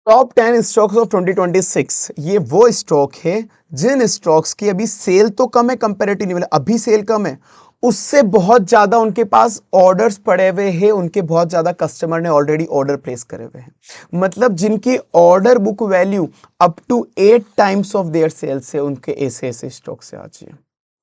Top 10 stocks of 2026 ये वो stock है जिन स्टॉक्स की अभी सेल तो कम है, कंपैरेटिवली मतलब अभी सेल कम है, उससे बहुत ज्यादा उनके पास ऑर्डर्स पड़े हुए हैं, उनके बहुत ज्यादा कस्टमर ने ऑलरेडी ऑर्डर प्लेस करे हुए हैं, मतलब जिनकी order book value up to 8 times of their sales है, उनके ऐसे ऐसे स्टॉक से आज ये।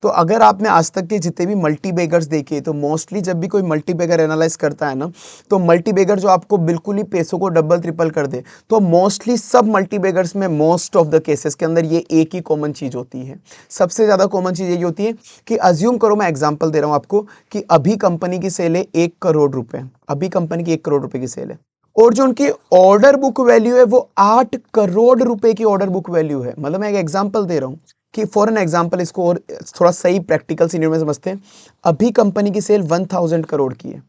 तो अगर आपने आज तक के जितने भी मल्टी बैगर्स देखे, तो मोस्टली जब भी कोई मल्टी बैगर एनालाइज करता है ना, तो मल्टी बैगर जो आपको बिल्कुल ही पैसों को डबल ट्रिपल कर दे, तो मोस्टली सब मल्टी बैगर्स में मोस्ट ऑफ द केसेस के अंदर ये एक ही कॉमन चीज होती है। सबसे ज्यादा कॉमन चीज ये होती है कि अज्यूम करो, मैं एग्जांपल दे रहा हूं आपको, कि अभी कंपनी की सेल है 1 करोड़ रुपए, अभी कंपनी की 1 करोड़ रुपए की सेल है, और जो उनकी ऑर्डर बुक वैल्यू है वो 8 करोड़ रुपए की ऑर्डर बुक वैल्यू है। मतलब मैं एक एग्जांपल दे रहा हूं कि फॉर एन एग्जांपल, इसको और थोड़ा सही प्रैक्टिकल सीनियर में समझते हैं। अभी कंपनी की सेल 1000 करोड़ की है,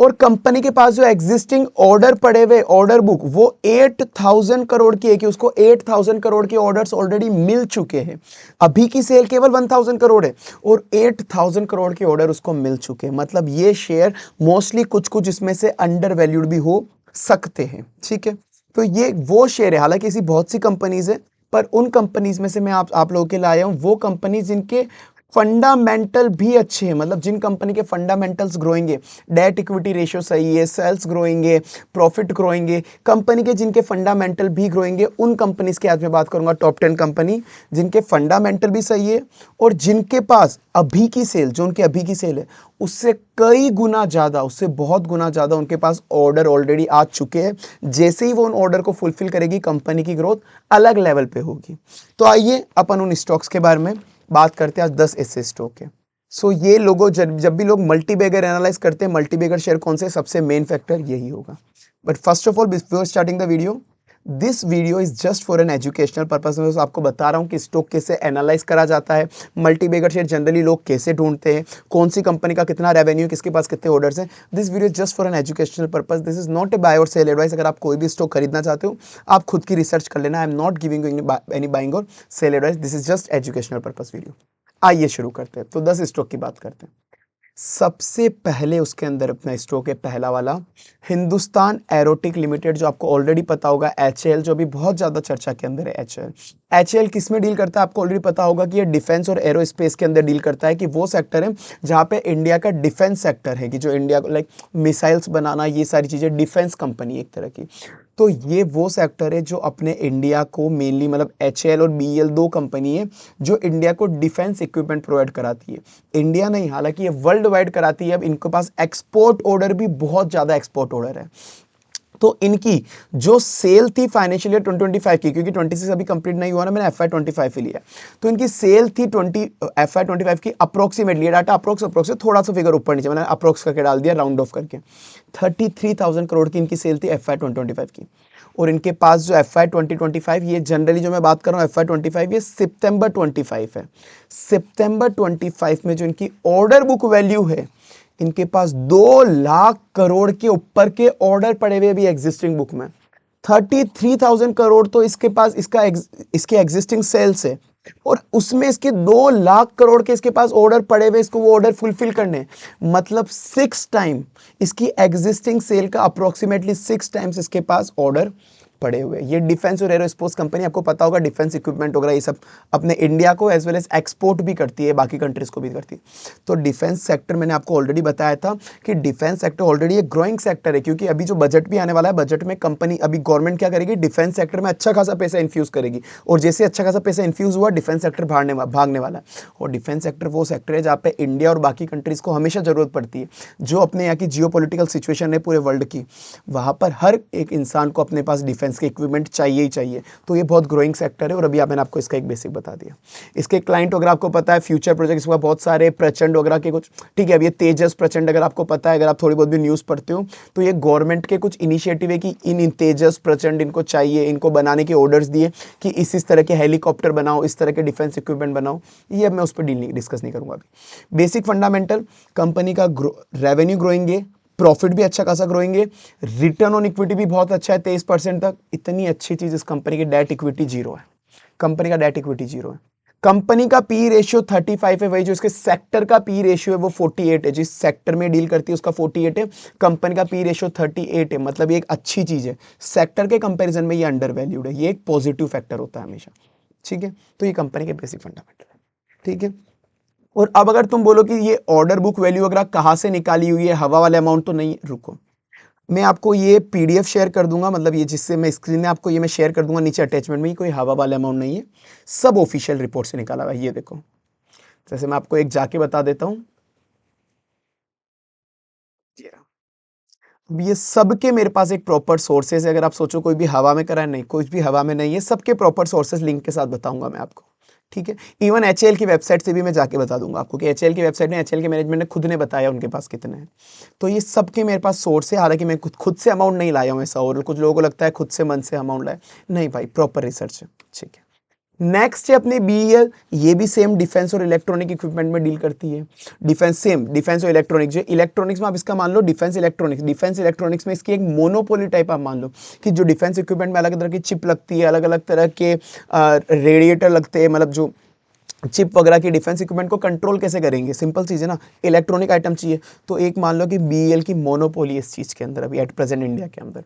और कंपनी के पास जो एग्जिस्टिंग ऑर्डर पड़े हुए ऑर्डर बुक वो 8000 करोड़ की है, कि उसको 8000 करोड़ के ऑर्डर्स ऑलरेडी मिल चुके हैं। अभी की सेल केवल 1000 करोड़ है, और 8000 करोड़ के ऑर्डर उसको मिल चुके हैं। मतलब ये शेयर मोस्टली कुछ कुछ इसमें से अंडर वैल्यूड भी हो सकते हैं, ठीक है। तो ये वो शेयर है, हालांकि ऐसी बहुत सी कंपनीज है, पर उन कंपनीज में से मैं आप लोगों के लिए आया हूं वो कंपनीज जिनके फंडामेंटल भी अच्छे हैं, मतलब जिन कंपनी के फंडामेंटल्स ग्रोइंगे, डेट इक्विटी रेशियो सही है, सेल्स ग्रोइंगे, प्रॉफिट ग्रोइंगे, कंपनी के जिनके फंडामेंटल भी ग्रोइंगे, उन कंपनीज की आज मैं बात करूंगा। टॉप 10 कंपनी जिनके फंडामेंटल भी सही है, और जिनके पास अभी की सेल, जो उनकी अभी की सेल है, उससे कई गुना ज्यादा, उससे बहुत गुना ज्यादा उनके पास ऑर्डर ऑलरेडी आ चुके हैं। जैसे ही वो उन ऑर्डर को फुलफिल करेगी, कंपनी की ग्रोथ अलग लेवल पे होगी। तो आइए अपन उन स्टॉक्स के बारे में बात करते हैं। आज 10 ऐसे स्टॉक है। सो ये लोगों, जब भी लोग मल्टी बैगर एनालाइज करते हैं, मल्टी बैगर शेयर कौन से, सबसे मेन फैक्टर यही होगा। But first of all, before starting the video, this video is just for an educational purpose. मैं आपको बता रहा हूँ कि स्टॉक कैसे एनालाइज करा जाता है, मल्टी बैगर शेयर जनरली लोग कैसे ढूंढते हैं, कौन सी कंपनी का कितना रेवेन्यू, किसके पास कितने ऑर्डर्स हैं। This video is just for an educational purpose, this is not a buy or sell advice. अगर आप कोई भी स्टॉक खरीदना चाहते हो, आप खुद की रिसर्च कर लेना। I am not giving you any buying और sell advice, this is just educational purpose video. आइए शुरू करते हैं। तो 10 स्टॉक की बात करते हैं। सबसे पहले उसके अंदर अपना स्टॉक है पहला वाला, हिंदुस्तान एरोटिक लिमिटेड, जो आपको ऑलरेडी पता होगा। एचएएल जो अभी बहुत ज्यादा चर्चा के अंदर है। एचएएल एचएएल किस में डील करता है, आपको ऑलरेडी पता होगा कि ये डिफेंस और एरोस्पेस के अंदर डील करता है, कि वो सेक्टर है जहाँ पे इंडिया का डिफेंस सेक्टर है, कि जो इंडिया को लाइक मिसाइल्स बनाना, ये सारी चीजें, डिफेंस कंपनी एक तरह की। तो ये वो सेक्टर है जो अपने इंडिया को मेनली, मतलब एचएएल और बीईएल दो कंपनी है जो इंडिया को डिफेंस इक्विपमेंट प्रोवाइड कराती है। इंडिया नहीं, हालांकि ये वर्ल्ड वाइड कराती है। अब इनके पास एक्सपोर्ट ऑर्डर भी बहुत ज्यादा एक्सपोर्ट ऑर्डर है। तो इनकी जो सेल थी फाइनेंशियल ईयर 2025 की, क्योंकि 26 अभी कंप्लीट नहीं हुआ ना, मैंने एफआई 25 ही लिया, तो इनकी सेल थी एफआई 25 की अप्रोक्सीमेटली, डाटा अप्रोक्स से थोड़ा सा फिगर ऊपर नीचे, मैंने अप्रोक्स करके डाल दिया राउंड ऑफ करके, 33,000 करोड़ की इनकी सेल थी एफआई 2025 की। और इनके पास जो एफआई 2025, ये जनरली जो मैं बात कर रहा हूँ एफआई 25, ये सितंबर 25 है। सितंबर 25 में जो इनकी ऑर्डर बुक वैल्यू है, इनके पास 2 लाख करोड़ के ऊपर के ऑर्डर पड़े हुए भी एग्जिस्टिंग बुक में। 33,000 करोड़ तो इसके पास इसके एग्जिस्टिंग सेल्स है, और उसमें इसके 2 लाख करोड़ के इसके पास ऑर्डर पड़े हुए, इसको वो ऑर्डर फुलफिल करने, मतलब 6 टाइम इसकी एग्जिस्टिंग सेल का, अप्रोक्सीमेटली 6 टाइम्स इसके पास ऑर्डर पड़े हुए। ये डिफेंस और एरोस्पेस कंपनी, आपको पता होगा डिफेंस इक्विपमेंट वगैरह ये सब अपने इंडिया को एज वेल एज एक्सपोर्ट भी करती है, बाकी कंट्रीज को भी करती है। तो डिफेंस सेक्टर मैंने आपको ऑलरेडी बताया था कि डिफेंस सेक्टर ऑलरेडी एक ग्रोइंग सेक्टर है, क्योंकि अभी जो बजट भी आने वाला है, बजट में कंपनी, अभी गवर्नमेंट क्या करेगी, डिफेंस सेक्टर में अच्छा खासा पैसा इन्फ्यूज करेगी, और जैसे अच्छा खासा पैसा इन्फ्यूज हुआ, डिफेंस सेक्टर भागने वाला है। और डिफेंस सेक्टर वो सेक्टर है जहाँ पे इंडिया और बाकी कंट्रीज को हमेशा जरूरत पड़ती है। जो अपने यहाँ की जियोपॉलिटिकल सिचुएशन है पूरे वर्ल्ड की, वहाँ पर हर एक इंसान को अपने पास डिफेंस के इक्विपमेंट चाहिए ही चाहिए। तो ये बहुत ग्रोइंग सेक्टर है, और अभी मैंने आपको इसका एक बेसिक बता दिया। इसके क्लाइंट वगैरह आपको पता है, फ्यूचर प्रोजेक्ट्स हुआ बहुत सारे, प्रचंड वगैरह के कुछ, ठीक है। अब ये तेजस प्रचंड अगर आपको पता है, अगर आप थोड़ी बहुत भी न्यूज़ पढ़ते हो, तो ये गवर्नमेंट के कुछ इनिशिएटिव है कि इन तेजस प्रचंड इनको चाहिए, इनको बनाने के ऑर्डर्स दिए कि इस तरह के हेलीकॉप्टर बनाओ, इस तरह के डिफेंस इक्विपमेंट बनाओ। ये अब मैं उस पर डिस्कस नहीं करूंगा अभी। बेसिक फंडामेंटल, कंपनी का रेवेन्यू ग्रोइंग है, प्रॉफिट भी अच्छा खासा ग्रोइंग, रिटर्न ऑन इक्विटी भी बहुत अच्छा है, 23% तक। इतनी अच्छी चीज इस कंपनी की डेट इक्विटी जीरो है, कंपनी का डेट इक्विटी जीरो है। कंपनी का पी रेशियो 35 है, वही जो इसके सेक्टर का पी रेशियो है वो 48 है, जिस सेक्टर में डील करती है उसका 48 है, कंपनी का पी रेशियो 38 है, मतलब ये एक अच्छी चीज है। सेक्टर के कंपैरिजन में ये अंडर वैल्यूड है, ये एक पॉजिटिव फैक्टर होता है हमेशा। ठीक है, तो ये कंपनी के बेसिक फंडामेंटल है। ठीक है, और अब अगर तुम बोलो कि ये ऑर्डर बुक वैल्यू वगैरह कहाँ से निकाली हुई है, हवा वाले अमाउंट तो नहीं, रुको मैं आपको ये पीडीएफ शेयर कर दूंगा, मतलब ये जिससे मैं स्क्रीन में आपको ये मैं शेयर कर दूंगा नीचे अटैचमेंट में, कोई हवा वाला अमाउंट नहीं है, सब ऑफिशियल रिपोर्ट से निकाला हुआ है। ये देखो, जैसे मैं आपको एक जाके बता देता हूँ, ये रहा। अब ये सबके मेरे पास एक प्रॉपर सोर्सेज है, अगर आप सोचो कोई भी हवा में करा है, नहीं कोई भी हवा में नहीं है, सबके प्रॉपर सोर्सेज लिंक के साथ बताऊंगा मैं आपको। ठीक है, इवन एचएएल की वेबसाइट से भी मैं जाके बता दूंगा आपको कि एचएएल की वेबसाइट ने, एचएएल के मैनेजमेंट ने खुद ने बताया उनके पास कितने हैं। तो ये सबके मेरे पास सोर्स है, हालांकि मैं खुद से अमाउंट नहीं लाया हूँ ऐसा, और कुछ लोगों को लगता है खुद से मन से अमाउंट लाए, नहीं भाई, प्रॉपर रिसर्च है। ठीक है, नेक्स्ट है अपनी बीईएल, ये भी सेम डिफेंस और इलेक्ट्रॉनिक इक्विपमेंट में डील करती है। डिफेंस सेम, डिफेंस और इलेक्ट्रॉनिक, जो इलेक्ट्रॉनिक्स में आप इसका मान लो डिफेंस इलेक्ट्रॉनिक्स, डिफेंस इलेक्ट्रॉनिक्स में इसकी एक मोनोपोली टाइप आप मान लो कि जो डिफेंस इक्विपमेंट में अलग तरह की चिप लगती है, अलग अलग तरह के रेडिएटर लगते हैं, मतलब जो चिप वगैरह की डिफेंस इक्विपमेंट को कंट्रोल कैसे करेंगे, सिंपल चीज़ है ना, इलेक्ट्रॉनिक आइटम चाहिए। तो एक मान लो कि बीईएल की मोनोपोली इस चीज़ के अंदर अभी एट प्रेजेंट इंडिया के अंदर।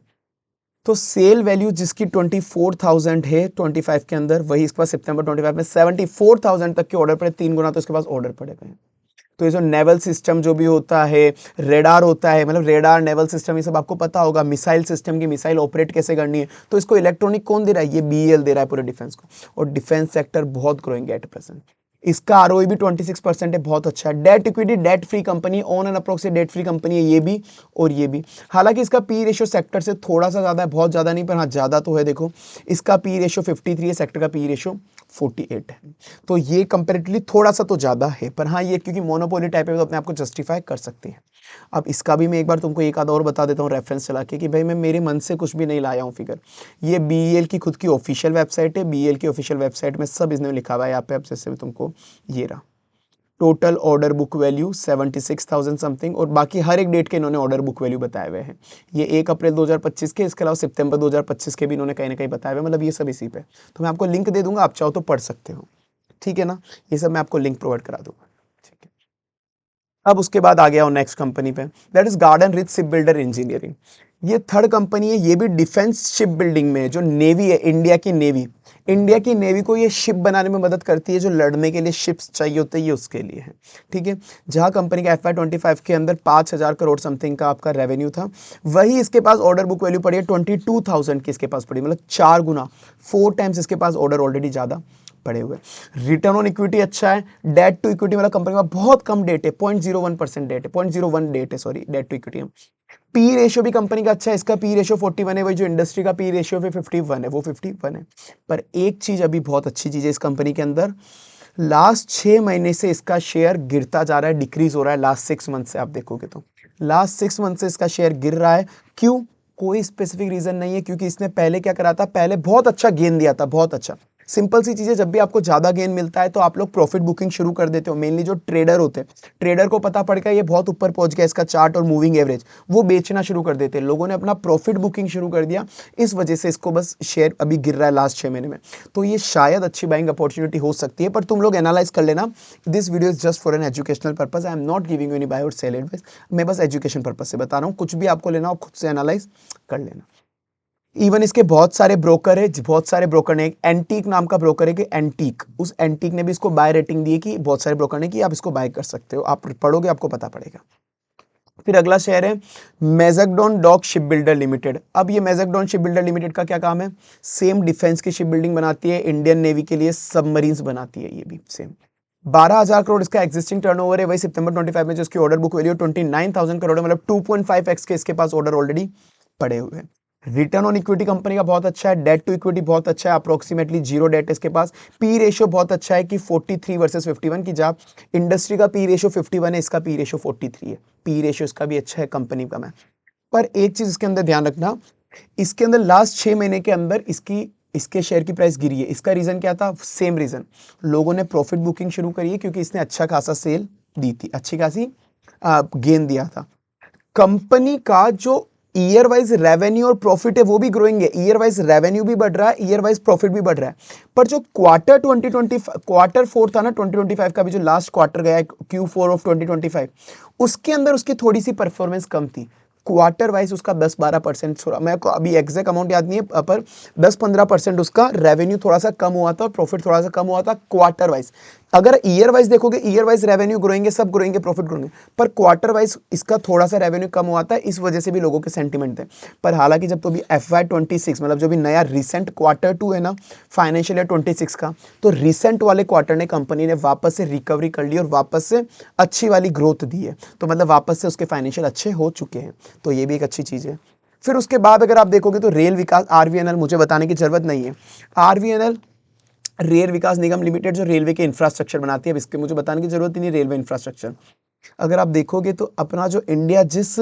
तो सेल वैल्यू जिसकी 24,000 है 25 के अंदर, वही इसके पास सितंबर 25 में 74,000 तक के ऑर्डर पड़े, 3 गुना तो इसके पास ऑर्डर पड़े गए। तो ये जो नेवल सिस्टम जो भी होता है, रेडार होता है, मतलब रेडार नेवल सिस्टम ये सब आपको पता होगा, मिसाइल सिस्टम की मिसाइल ऑपरेट कैसे करनी है, तो इसको इलेक्ट्रॉनिक कौन दे रहा है, ये बीईएल दे रहा है पूरे डिफेंस को। और डिफेंस सेक्टर बहुत ग्रोइंग है एट प्रेजेंट, इसका आरओई भी 26% है, बहुत अच्छा है। Debt equity debt free company, on and approx debt free company है ये भी और ये भी। हालांकि इसका पी रेशियो सेक्टर से थोड़ा सा ज्यादा है, बहुत ज्यादा नहीं पर हाँ ज्यादा तो है। देखो इसका पी रेशियो 53 है, सेक्टर का पी रेशियो 48 है, तो ये कंपेरेटिवली थोड़ा सा तो ज्यादा है, पर हाँ ये क्योंकि मोनोपोली टाइप है तो अपने आप को जस्टिफाई कर सकते हैं। अब इसका भी मैं एक बार तुमको एक आधा और बता देता हूँ रेफरेंस चला के कि भाई मैं मेरे मन से कुछ भी नहीं लाया हूँ फिगर, ये बीईएल की खुद की ऑफिशियल वेबसाइट है, बीईएल की ऑफिशियल वेबसाइट में सब इसने लिखा हुआ है यहाँ पे, अब जैसे तुमको ये रहा total order book value 76,000 something, और बाकी हर एक डेट के इन्होंने ऑर्डर बुक वैल्यू बताए हुए हैं। ये 1 अप्रैल 2025 के, इसके अलावा सितंबर 2025 के भी इन्होंने कहीं ना कहीं बताए हुए, मतलब ये सब इसी पे। तो मैं आपको लिंक दे दूंगा, आप चाहो तो पढ़ सकते हो। ठीक है ना, ये सब मैं आपको लिंक प्रोवाइड करा दूंगा। ठीक है, अब उसके बाद आ गया हूँ नेक्स्ट कंपनी पे, that is garden rich ship builder engineering. ये थर्ड कंपनी है, ये भी डिफेंस शिप बिल्डिंग में है, जो नेवी है, इंडिया की नेवी, इंडिया की नेवी को ये शिप बनाने में मदद करती है, जो लड़ने के लिए शिप्स चाहिए होते हैं ये उसके लिए है। ठीक है, जहां कंपनी का FY25 के अंदर 5,000 करोड़ समथिंग का आपका रेवेन्यू था, वही इसके पास ऑर्डर बुक वैल्यू पड़ी है 22,000 की इसके पास पड़ी, मतलब 4 गुना, 4 टाइम्स इसके पास ऑर्डर ऑलरेडी ज्यादा पड़े हुए। रिटर्न ऑन इक्विटी अच्छा है, डेट टू इक्विटी मतलब कंपनी का बहुत कम डेट है, 0.01% डेट है, 0.01 डेट है, sorry debt to equity. P ratio भी कंपनी का अच्छा है, इसका पी रेशियो 41 है, वही जो इंडस्ट्री का पी रेशियो 51 है, वो 51 है। पर एक चीज अभी बहुत अच्छी चीज है इस कंपनी के अंदर, लास्ट 6 महीने से इसका शेयर गिरता जा रहा है, डिक्रीज हो रहा है। लास्ट 6 मंथ से आप देखोगे तो लास्ट 6 मंथ से इसका शेयर गिर रहा है। क्यों, कोई स्पेसिफिक रीजन नहीं है, क्योंकि इसने पहले क्या करा था, पहले बहुत अच्छा गेन दिया था, बहुत अच्छा। सिंपल सी चीज़ है, जब भी आपको ज़्यादा गेन मिलता है तो आप लोग प्रॉफिट बुकिंग शुरू कर देते हो, मेनली जो ट्रेडर होते हैं, ट्रेडर को पता पड़ गया ये बहुत ऊपर पहुंच गया इसका चार्ट और मूविंग एवरेज, वो बेचना शुरू कर देते हैं। लोगों ने अपना प्रॉफिट बुकिंग शुरू कर दिया, इस वजह से इसको बस शेयर अभी गिर रहा है लास्ट 6 महीने में। तो ये शायद अच्छी बाइंग अपॉर्चुनिटी हो सकती है, पर तुम लोग एनालाइज कर लेना। This video is just for an educational purpose, I am not giving you any buy or sell advice, मैं बस एजुकेशन पर्पज से बता रहा हूँ। कुछ भी आपको लेना हो खुद से एनालाइज कर लेना। इवन इसके बहुत सारे ब्रोकर है, बहुत सारे ब्रोकर ने, एक एंटीक नाम का ब्रोकर है कि एंटीक, उस एंटीक ने भी इसको बाय रेटिंग दी है कि बहुत सारे ब्रोकर ने कि आप इसको बाय कर सकते हो, आप पढ़ोगे आपको पता पड़ेगा। फिर अगला शेयर है मैजागडॉन डॉक शिप बिल्डर लिमिटेड। अब ये मैजागडॉन शिप बिल्डर लिमिटेड का क्या काम है, सेम डिफेंस की शिप बिल्डिंग बनाती है, इंडियन नेवी के लिए सबमरीन्स बनाती है, ये भी सेम। 12,000 करोड़ इसका एग्जिस्टिंग टर्नओवर है, वही सितंबर 25 में जो इसकी ऑर्डर बुक वैल्यू 29,000 करोड़ है, मतलब 2.5x के इसके पास ऑर्डर ऑलरेडी पड़े हुए हैं। रिटर्न ऑन इक्विटी कंपनी का बहुत अच्छा है, डेट टू इक्विटी बहुत अच्छा है, अप्रोक्सीमेटली 0 डेट इसके पास। पी रेशियो बहुत अच्छा है कि 43 वर्सेस 51 की, जब इंडस्ट्री का पी रेशियो 51 है, इसका पी रेशियो 43 है, पी रेशियो इसका भी अच्छा है कंपनी का। मैं पर एक चीज इसके अंदर ध्यान रखना, इसके अंदर लास्ट 6 महीने के अंदर इसके शेयर की प्राइस गिरी है। इसका रीजन क्या था, सेम रीजन, लोगों ने प्रॉफिट बुकिंग शुरू करी है, क्योंकि इसने अच्छा खासा सेल दी थी, अच्छी खासी गेन दिया था। कंपनी का जो ईयर वाइज रेवेन्यू और प्रॉफिट है वो भी ग्रोइंग है, ईयर वाइज रेवेन्यू भी बढ़ रहा है, ईयर वाइज प्रॉफिट भी बढ़ रहा है। पर जो क्वार्टर फोर था ना 2025 का, भी जो लास्ट क्वार्टर गया Q4 ऑफ 2025, उसके अंदर उसकी थोड़ी सी परफॉर्मेंस कम थी। क्वार्टर वाइज उसका 10-12% थोड़ा, मेरे को अभी एग्जैक्ट अमाउंट याद नहीं है, पर 10-15% उसका रेवेन्यू थोड़ा सा कम हुआ था और प्रॉफिट थोड़ा सा कम हुआ था क्वार्टर वाइज। अगर ईयर वाइज देखोगे, ईयर वाइज रेवेन्यू ग्रोएंगे, सब ग्रोएंगे, प्रॉफिट ग्रोएंगे, पर क्वार्टर वाइज इसका थोड़ा सा रेवेन्यू कम हुआ था, इस वजह से भी लोगों के सेंटिमेंट थे। पर हालांकि जब तो भी FY26 मतलब जो भी नया रिसेंट Q2 है ना फाइनेंशियल ईयर 26 का, तो रिसेंट वाले क्वार्टर ने कंपनी ने वापस से रिकवरी कर ली और वापस से अच्छी वाली ग्रोथ दी है, तो मतलब वापस से उसके फाइनेंशियल अच्छे हो चुके हैं, तो ये भी एक अच्छी चीज़ है। फिर उसके बाद अगर आप देखोगे तो रेल विकास RVNL, मुझे बताने की जरूरत नहीं है, RVNL रेल विकास निगम लिमिटेड जो रेलवे के इंफ्रास्ट्रक्चर बनाती है, अब इसके मुझे बताने की जरूरत ही नहीं, रेलवे इंफ्रास्ट्रक्चर। अगर आप देखोगे तो अपना जो इंडिया जिस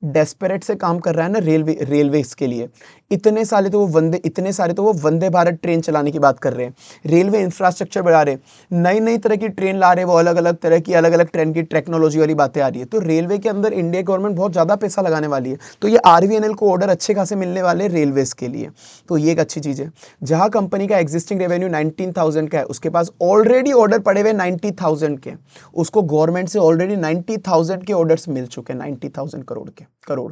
डेस्परेट से काम कर रहा है ना रेलवे के लिए, इतने सारे तो वो वंदे भारत ट्रेन चलाने की बात कर रहे हैं, रेलवे इंफ्रास्ट्रक्चर बढ़ा रहे हैं, नई नई तरह की ट्रेन ला रहे हैं, वो अलग अलग तरह की अलग अलग ट्रेन की टेक्नोलॉजी वाली बातें आ रही है, तो रेलवे के अंदर इंडिया गवर्नमेंट बहुत ज़्यादा पैसा लगाने वाली है, तो ये RVNL को ऑर्डर अच्छे खासे मिलने वाले रेलवेज के लिए, तो ये एक अच्छी चीज़ है। जहां कंपनी का एग्जिस्टिंग रेवेन्यू 19,000 का है, उसके पास ऑलरेडी ऑर्डर पड़े हुए 90,000 के, उसको गवर्नमेंट से ऑलरेडी 90,000 के ऑर्डर्स मिल चुके हैं, 90,000 करोड़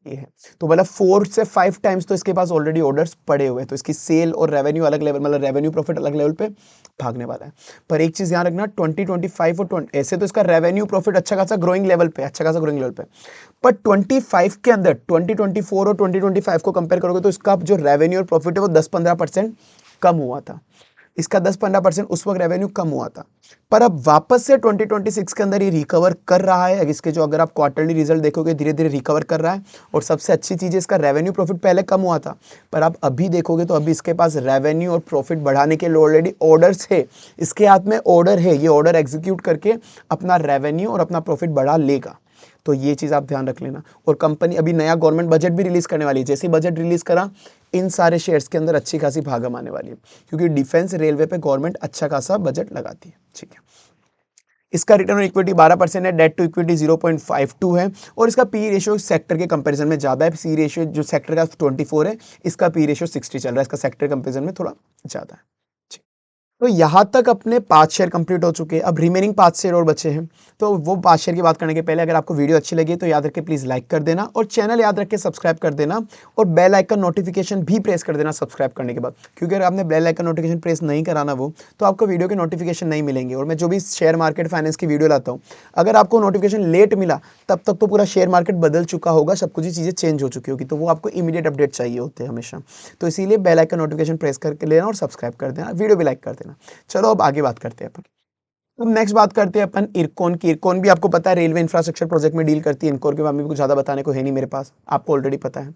ये है। तो मतलब 4 से 5 टाइम्स तो इसके पास ऑलरेडी ऑर्डर्स पड़े हुए हैं, तो इसकी सेल और रेवेन्यू अलग लेवल, मतलब रेवेन्यू प्रॉफिट अलग लेवल पे भागने वाला है। पर एक चीज ध्यान रखना, 2025 और 20 ऐसे तो इसका रेवेन्यू प्रॉफिट अच्छा खासा ग्रोइंग लेवल पे, पर 25 के अंदर 2024 और 2025 को कंपेयर करोगे तो इसका जो रेवेन्यू और प्रॉफिट है वो 10-15% कम हुआ था, इसका 10-15% उस वक्त रेवेन्यू कम हुआ था, पर अब वापस से 2026 के अंदर ये रिकवर कर रहा है। इसके जो अगर आप क्वार्टरली रिजल्ट देखोगे, धीरे धीरे रिकवर कर रहा है, और सबसे अच्छी चीज़ है इसका रेवेन्यू प्रॉफिट पहले कम हुआ था, पर आप अभी देखोगे तो अभी इसके पास रेवेन्यू और प्रॉफिट बढ़ाने के लिए ऑलरेडी ऑर्डर्स है, इसके हाथ में ऑर्डर है, ये ऑर्डर एग्जीक्यूट करके अपना रेवेन्यू और अपना प्रॉफिट बढ़ा लेगा, तो ये चीज़ आप ध्यान रख लेना। और कंपनी अभी नया गवर्नमेंट बजट भी रिलीज करने वाली है, जैसे ही बजट रिलीज करा इन सारे शेयर्स के अंदर अच्छी खासी भागम आने वाली है, क्योंकि डिफेंस रेलवे पे गवर्नमेंट अच्छा खासा बजट लगाती है। ठीक है, इसका रिटर्न ऑन इक्विटी 12% है, डेट टू इक्विटी 0.52 है, और इसका पी रेशियो सेक्टर के कंपैरिजन में ज़्यादा है। सी रेशियो जो सेक्टर का 24 है, इसका पी रेशियो 60 चल रहा है, इसका सेक्टर कंपैरिजन में थोड़ा ज़्यादा है। तो यहां तक अपने 5 शेयर कंप्लीट हो चुके हैं, अब रिमेनिंग 5 शेयर और बचे हैं, तो वो 5 शेयर की बात करने के पहले अगर आपको वीडियो अच्छी लगी तो याद रख के प्लीज़ लाइक कर देना, और चैनल याद रख के सब्सक्राइब कर देना, और बेल आइकन नोटिफिकेशन भी प्रेस कर देना सब्सक्राइब करने के बाद, क्योंकि अगर आपने बेल आइकन नोटिफिकेशन प्रेस नहीं कराना वो, तो आपको वीडियो के नोटिफिकेशन नहीं मिलेंगे। और मैं जो भी शेयर मार्केट फाइनेंस की वीडियो लाता हूँ, अगर आपको नोटिफिकेशन लेट मिला तब तक तो पूरा शेयर मार्केट बदल चुका होगा, सब कुछ ही चीज़ें चेंज हो चुकी होगी, तो वो आपको इमीडिएट अपडेट चाहिए होते हैं हमेशा, तो इसीलिए बेल आइकन नोटिफिकेशन प्रेस करके लेना और सब्सक्राइब कर देना, वीडियो भी लाइक कर देना। चलो अब आगे बात करते हैं अपन। अब नेक्स्ट बात करते हैं अपन इरकॉन की। इरकॉन भी आपको पता है रेलवे इंफ्रास्ट्रक्चर प्रोजेक्ट में डील करती है, इनकोर के बारे में कुछ ज्यादा बताने को है नहीं मेरे पास, आपको ऑलरेडी पता है।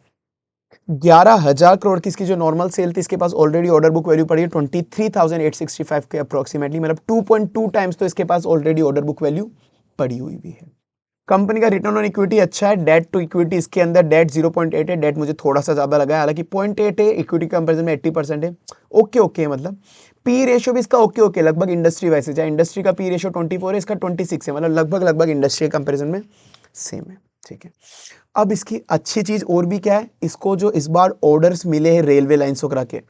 11,000 करोड़ की इसकी जो नॉर्मल सेल थी, इसके पास ऑलरेडी ऑर्डर बुक वैल्यू पड़ी है 23,865 के अप्रोक्सीमेटली, मतलब 2.2 टाइम्स तो इसके पास ऑलरेडी ऑर्डर बुक वैल्यू पड़ी हुई भी है। कंपनी का रिटर्न ऑन इक्विटी अच्छा है, डेट टू इक्विटी इसके अंदर डेट 0.8 है, डेट मुझे थोड़ा सा ज्यादा लगा है, हालांकि 0.8 है, इक्विटी कंपेरिजन में 80% है, ओके ओके, मतलब पी रेशियो भी इसका ओके ओके, लगभग इंडस्ट्री वैसे, चाहे इंडस्ट्री का पी रेशियो 24 है, इसका 26 है, मतलब लगभग इंडस्ट्री के कंपेरिजन में सेम है। ठीक है, अब इसकी अच्छी चीज और भी क्या है, इसको जो इस बार ऑर्डर्स मिले हैं रेलवे लाइन्स वगैरह के,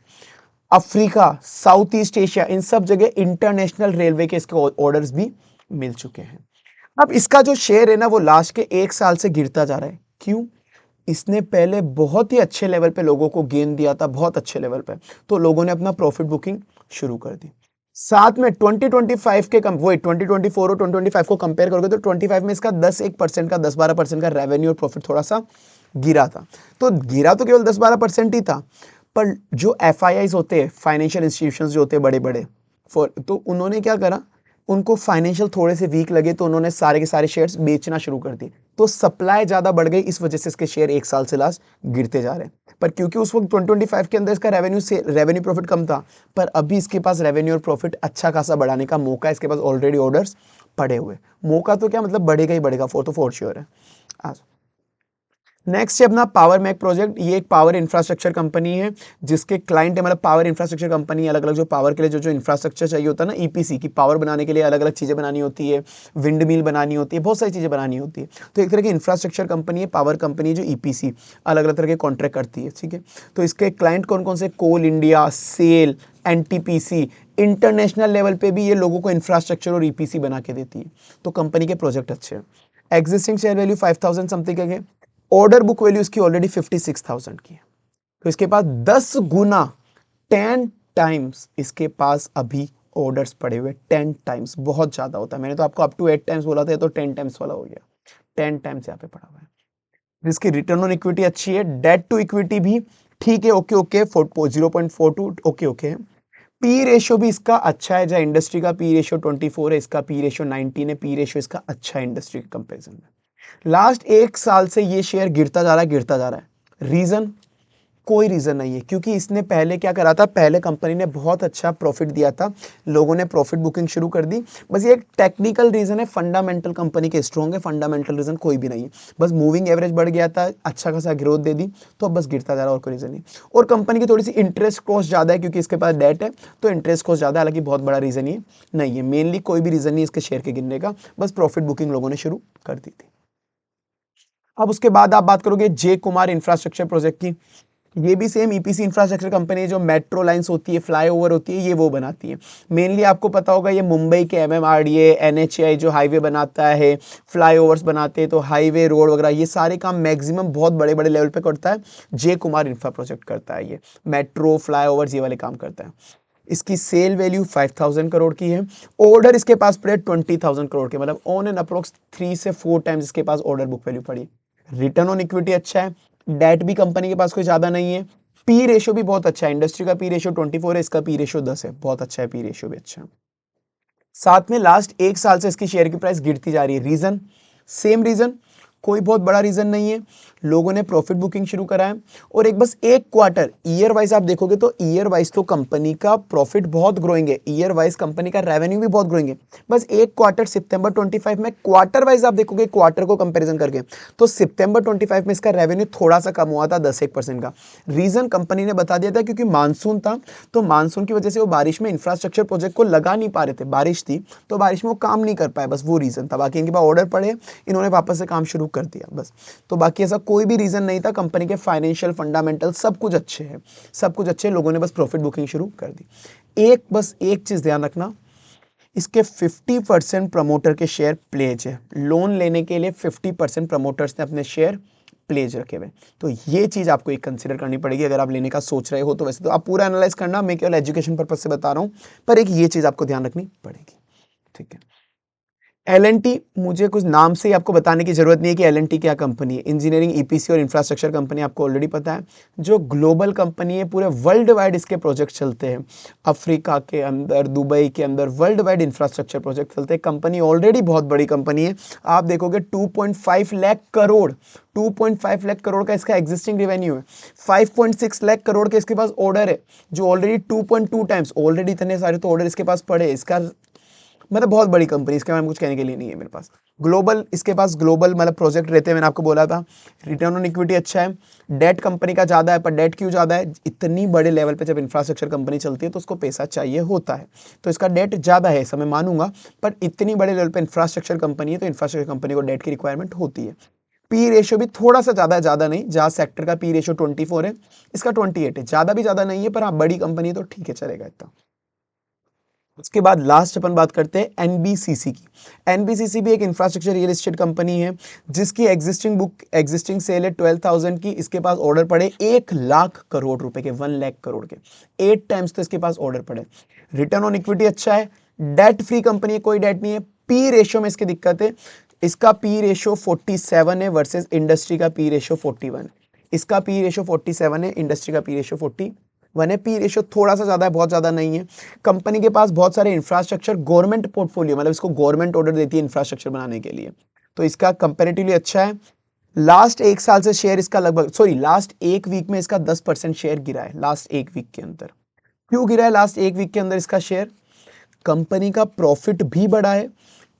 अफ्रीका, साउथ ईस्ट एशिया, इन सब जगह इंटरनेशनल रेलवे के इसके ऑर्डर्स भी मिल चुके हैं। अब इसका जो शेयर है ना वो लास्ट के 1 साल से गिरता जा रहा है, क्यों? इसने पहले बहुत ही अच्छे लेवल पे लोगों को गेन दिया था, बहुत अच्छे लेवल पे, तो लोगों ने अपना प्रॉफिट बुकिंग शुरू कर दी। साथ में 2025 के कम वही 2024 और 2025 को कंपेयर करोगे तो 25 में इसका 10-1% का 10-12% का रेवेन्यू और प्रॉफिट थोड़ा सा गिरा था, तो गिरा तो केवल 10-12% ही था, पर जो FIIs होते हैं, फाइनेंशियल इंस्टीट्यूशंस जो होते हैं बड़े बड़े, तो उन्होंने क्या करा, उनको फाइनेंशियल थोड़े से वीक लगे तो उन्होंने सारे के सारे शेयर्स बेचना शुरू कर दिए, तो सप्लाई ज्यादा बढ़ गई, इस वजह से इसके शेयर 1 साल से लास्ट गिरते जा रहे हैं। पर क्योंकि उस वक्त 2025 के अंदर इसका रेवेन्यू प्रॉफिट कम था, पर अभी इसके पास रेवेन्यू और प्रॉफिट अच्छा खासा बढ़ाने का मौका है, इसके पास ऑलरेडी ऑर्डर्स पड़े हुए, मौका तो क्या मतलब बढ़ेगा ही बढ़ेगा, फोर श्योर है। नेक्स्ट है अपना पावर मैक प्रोजेक्ट। ये एक पावर इंफ्रास्ट्रक्चर कंपनी है जिसके क्लाइंट है, मतलब पावर इंफ्रास्ट्रक्चर कंपनी, अलग अलग जो पावर के लिए जो जो इंफ्रास्ट्रक्चर चाहिए होता है ना, ईपीसी की पावर बनाने के लिए अलग अलग चीज़ें बनानी होती है, विंड मिल बनानी होती है, बहुत सारी चीज़ें बनानी होती है। तो एक तरह की इंफ्रास्ट्रक्चर कंपनी है, पावर कंपनी है जो ईपीसी अलग अलग तरह के कॉन्ट्रैक्ट करती है, ठीक है। तो इसके क्लाइंट कौन कौन से, कोल इंडिया, सेल, एनटीपीसी, इंटरनेशनल लेवल पे भी ये लोगों को इंफ्रास्ट्रक्चर और ईपीसी बना के देती है। तो कंपनी के प्रोजेक्ट अच्छे हैं। एग्जिस्टिंग शेयर वैल्यू 5000 समथिंग है, ऑर्डर बुक वैल्यू इसकी ऑलरेडी 56,000 की है। तो इसके पास 10 गुना 10 टाइम्स इसके पास अभी ऑर्डर्स पड़े हुए, 10 टाइम्स बहुत ज्यादा होता है। मैंने तो आपको अप टू 8 टाइम्स बोला था, तो 10 टाइम्स वाला हो गया, 10 टाइम्स यहाँ पे पड़ा हुआ है। जिसकी रिटर्न ऑन इक्विटी अच्छी है, डेट टू इक्विटी भी ठीक है, okay okay, 0.42 okay okay. P ratio भी इसका अच्छा है, जहाँ इंडस्ट्री का पी रेशियो 24 है, इसका पी रेशियो 19 है। पी रेशियो इसका अच्छा है इंडस्ट्री के कंपेरिजन में। लास्ट 1 साल से ये शेयर गिरता जा रहा है, गिरता जा रहा है। रीजन, कोई रीजन नहीं है, क्योंकि इसने पहले क्या करा था, पहले कंपनी ने बहुत अच्छा प्रॉफिट दिया था, लोगों ने प्रॉफिट बुकिंग शुरू कर दी। बस ये एक टेक्निकल रीजन है, फंडामेंटल कंपनी के स्ट्रॉन्ग है, फंडामेंटल रीजन कोई भी नहीं है। बस मूविंग एवरेज बढ़ गया था, अच्छा खासा ग्रोथ दे दी, तो अब बस गिरता जा रहा है, और कोई रीजन नहीं। और कंपनी की थोड़ी सी इंटरेस्ट कॉस्ट ज्यादा है, क्योंकि इसके पास डेट है, तो इंटरेस्ट कॉस्ट ज्यादा है। हालांकि बहुत बड़ा रीजन ये नहीं है, मेनली कोई भी रीजन नहीं इसके शेयर के गिरने का, बस प्रॉफिट बुकिंग लोगों ने शुरू कर दी थी। अब उसके बाद आप बात करोगे जे कुमार इंफ्रास्ट्रक्चर प्रोजेक्ट की। ये भी सेम ईपीसी इंफ्रास्ट्रक्चर कंपनी है, जो मेट्रो लाइंस होती है, फ्लाईओवर होती है, ये वो बनाती है। मेनली आपको पता होगा ये मुंबई के एमएमआरडीए, एनएचएआई जो हाईवे बनाता है, फ्लाईओवर्स बनाते हैं, तो हाईवे रोड वगैरह ये सारे काम मैक्सिमम बहुत बड़े बड़े लेवल पे करता है, जे कुमार इंफ्रा प्रोजेक्ट करता है। ये मेट्रो, फ्लाईओवर्स ये वाले काम करता है। इसकी सेल वैल्यू 5000 करोड़ की है। ऑर्डर इसके पास पड़े 20,000 करोड़ के, मतलब ऑन एंड अप्रोक्स 3 से 4 टाइम्स इसके पास ऑर्डर बुक वैल्यू पड़ी। रिटर्न ऑन इक्विटी अच्छा है, डेट भी कंपनी के पास कोई ज्यादा नहीं है। पी रेशियो भी बहुत अच्छा है, इंडस्ट्री का पी रेशियो 24 है, इसका पी रेशियो 10 है, बहुत अच्छा है, पी रेशियो भी अच्छा है। साथ में लास्ट 1 साल से इसकी शेयर की प्राइस गिरती जा रही है। रीजन, सेम रीजन, कोई बहुत बड़ा रीजन नहीं है, लोगों ने प्रॉफिट बुकिंग शुरू करा है। और एक बस एक क्वार्टर, ईयर वाइज आप देखोगे तो ईयर वाइज तो कंपनी का प्रॉफिट बहुत ग्रोइंग है, ईयर वाइज कंपनी का रेवेन्यू भी बहुत ग्रोइंग है। बस एक क्वार्टर सितंबर 25 में, क्वार्टर वाइज आप देखोगे, क्वार्टर को कंपैरिजन करके, तो सितंबर 25 में इसका रेवेन्यू थोड़ा सा कम हुआ था, 10-1% का। रीजन कंपनी ने बता दिया था, क्योंकि मानसून था, तो मानसून की वजह से वो बारिश में इंफ्रास्ट्रक्चर प्रोजेक्ट को लगा नहीं पा रहे थे, बारिश थी तो बारिश में वो काम नहीं कर पाए, बस वो रीजन था। बाकी इनके पास ऑर्डर पड़े, इन्होंने वापस से काम शुरू कर दिया बस। तो बाकी ऐसा कोई भी रीजन नहीं था, कंपनी के फाइनेंशियल फंडामेंटल सब कुछ अच्छे हैं, सब कुछ अच्छे, लोगों ने बस प्रॉफिट बुकिंग शुरू कर दी। बस एक चीज ध्यान रखना, इसके 50% प्रमोटर के शेयर प्लेज है, लोन लेने के लिए 50% प्रमोटर्स ने अपने शेयर प्लेज रखे हुए। तो ये चीज आपको एक कंसीडर करनी पड़ेगी अगर आप लेने का सोच रहे हो तो। वैसे तो आप पूरा एनालाइज करना, मैं केवल एजुकेशन पर्पज से बता रहा हूं, पर एक ये चीज आपको ध्यान रखनी पड़ेगी, ठीक है। एल मुझे कुछ नाम से ही आपको बताने की जरूरत नहीं है कि एल क्या कंपनी है। इंजीनियरिंग, ईपीसी और इंफ्रास्ट्रक्चर कंपनी आपको ऑलरेडी पता है, जो ग्लोबल कंपनी है, पूरे वर्ल्ड वाइड इसके प्रोजेक्ट चलते हैं। अफ्रीका के अंदर, दुबई के अंदर वर्ल्ड वाइड इंफ्रास्ट्रक्चर प्रोजेक्ट चलते हैं। कंपनी ऑलरेडी बहुत बड़ी कंपनी है, आप देखोगे 2.5 लाख करोड़, 2.5 लाख करोड़ का इसका एग्जिस्टिंग रेवेन्यू है, 5.6 लाख करोड़ के इसके पास ऑर्डर है, जो ऑलरेडी 2.2 टाइम्स, ऑलरेडी इतने सारे तो ऑर्डर इसके पास पड़े। इसका मतलब बहुत बड़ी कंपनी, इसके बारे में कुछ कहने के लिए नहीं है मेरे पास। ग्लोबल, इसके पास ग्लोबल मतलब प्रोजेक्ट रहते हैं, मैंने आपको बोला था। रिटर्न ऑन इक्विटी अच्छा है, डेट कंपनी का ज़्यादा है, पर डेट क्यों ज़्यादा है, इतनी बड़े लेवल पे जब इंफ्रास्ट्रक्चर कंपनी चलती है तो उसको पैसा चाहिए होता है, तो इसका डेट ज़्यादा है, ऐसा मैं मानूंगा। पर इतनी बड़े लेवल पर इंफ्रास्ट्रक्चर कंपनी है, तो इंफ्रास्ट्रक्चर कंपनी को डेट की रिक्वायरमेंट होती है। पी रेशियो भी थोड़ा सा ज़्यादा है, ज़्यादा नहीं, जहाँ सेक्टर का पी रेशियो 24 है, इसका 28 है, ज़्यादा भी ज़्यादा नहीं है, पर हाँ बड़ी कंपनी है तो ठीक है, चलेगा इतना। उसके बाद लास्ट अपन बात करते हैं एनबीसीसी की। एनबीसीसी भी एक इंफ्रास्ट्रक्चर रियल एस्टेट कंपनी है, जिसकी एग्जिस्टिंग सेल है 12,000 की। इसके पास ऑर्डर पड़े 1 लाख करोड़ रुपए के, 1 लाख करोड़ के, 8 टाइम्स तो इसके पास ऑर्डर पड़े। रिटर्न ऑन इक्विटी अच्छा है, डेट फ्री कंपनी है, कोई डेट नहीं है। पी रेशियो में इसकी दिक्कत है, इसका पी रेशियो 47 है वर्सेस इंडस्ट्री का पी रेशियो 41। इसका पी रेशियो 47 है, इंडस्ट्री का पी रेशियो 41 है। पी रेशियो थोड़ा सा ज्यादा है, बहुत ज्यादा नहीं है। कंपनी के पास बहुत सारे इंफ्रास्ट्रक्चर गवर्नमेंट पोर्टफोलियो, मतलब इसको गवर्नमेंट ऑर्डर देती है इंफ्रास्ट्रक्चर बनाने के लिए, तो इसका कंपेरेटिवली अच्छा है। लास्ट 1 साल से शेयर इसका लगभग, सॉरी लास्ट 1 वीक में इसका 10% शेयर गिरा है, लास्ट 1 वीक के अंदर। क्यों गिरा है लास्ट 1 वीक के अंदर इसका शेयर? कंपनी का प्रॉफिट भी बढ़ा है,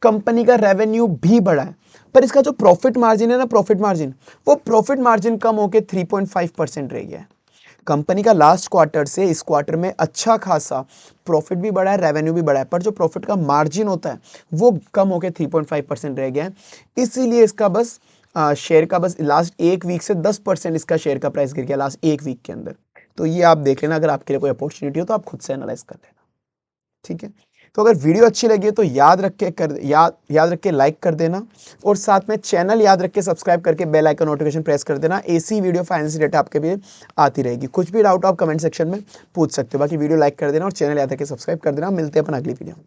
कंपनी का रेवेन्यू भी बढ़ा है, पर इसका जो प्रॉफिट मार्जिन है ना, प्रॉफिट मार्जिन कम होकर 3.5% रह गया है। कंपनी का लास्ट क्वार्टर से इस क्वार्टर में अच्छा खासा प्रॉफिट भी बढ़ा है, रेवेन्यू भी बढ़ा है, पर जो प्रॉफिट का मार्जिन होता है वो कम होकर 3.5% रह गया है। इसीलिए इसका बस शेयर का बस लास्ट एक वीक से 10% इसका शेयर का प्राइस गिर गया लास्ट एक वीक के अंदर। तो ये आप देख लेना, अगर आपके लिए कोई अपॉर्चुनिटी हो तो आप खुद से एनालाइज कर लेना, ठीक है। तो अगर वीडियो अच्छी लगी है तो याद रख के लाइक कर देना, और साथ में चैनल याद रख के सब्सक्राइब करके बेल आइकन नोटिफिकेशन प्रेस कर देना। ऐसी वीडियो फाइनेंस डेटा आपके भी आती रहेगी। कुछ भी डाउट आप कमेंट सेक्शन में पूछ सकते हो। बाकी वीडियो लाइक कर देना और चैनल याद रख के सब्सक्राइब कर देना। मिलते हैं अपन अगली वीडियो में।